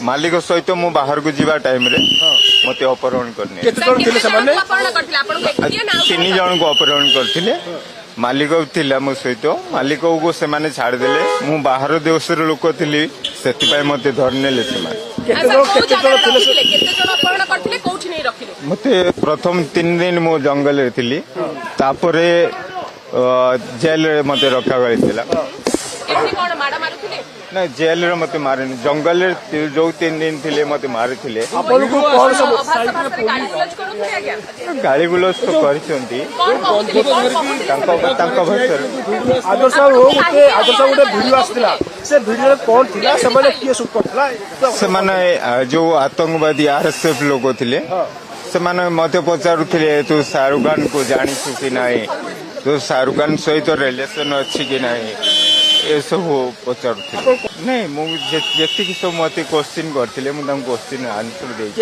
ମାଲିକ ସହିତ ମୁଁ ବାହାରକୁ ଯିବା ଟାଇମରେ ମତେ ଅପହରଣ କରିନି। କେତେ ଜଣ ଥିଲେ ସେମାନେ? 3 ଜଣଙ୍କୁ ଅପହରଣ କରିଥିଲେ। ମାଲିକ ଥିଲା ମୋ ସହିତ। ମାଲିକକୁ ସେମାନେ ଛାଡ଼ିଦେଲେ। ମୁଁ ବାହାର ଦେଶର ଲୋକ ଥିଲି, ସେଥିପାଇଁ ମତେ ଧରିନେଲେ ସେମାନେ। ମତେ ପ୍ରଥମ 3 ଦିନ ମୁଁ ଜଙ୍ଗଲରେ ଥିଲି, ତାପରେ ଜେଲରେ ମତେ ରଖାଯାଇଥିଲା। ନା ଜେଲରେ ମତେ ମାରିନି, ଜଙ୍ଗଲରେ ଯୋଉ 3 ଦିନ ଥିଲେ ମତେ ମାରିଥିଲେ। ଗାଳି ଗୁଲଜ ତ କରିଛନ୍ତି ତାଙ୍କ ଭାଷାରେ। ଆଦର୍ଶ ଗୋଟେ ଭିଡିଓ ଆସିଥିଲା, ସେ ଭିଡିଓରେ କଣ ଥିଲା, ସେମାନେ କିଏ ସୁଟ୍ କରିଥିଲା? ସେମାନେ ଯୋଉ ଆତଙ୍କବାଦୀ RSF ଲୋକ ଥିଲେ, ସେମାନେ ମତେ ପଚାରୁଥିଲେ ତୁ ଶାହରୁଖ ଖାନ କୁ ଜାଣିଛୁ କି ନାହିଁ, ତୁ ଶାହରୁଖ ଖାନ ସହିତ ରିଲେସନ ଅଛି କି ନାହିଁ, ଏସବୁ ପଚାରୁଥିଲେ। ନାଇଁ ମୁଁ ଯେତିକି ସବୁ ମତେ କ୍ୱେଶ୍ଚିନ୍ କରିଥିଲେ ମୁଁ ତାଙ୍କୁ କ୍ୱେଶ୍ଚିନ୍ ଆନ୍ସର ଦେଇଛି।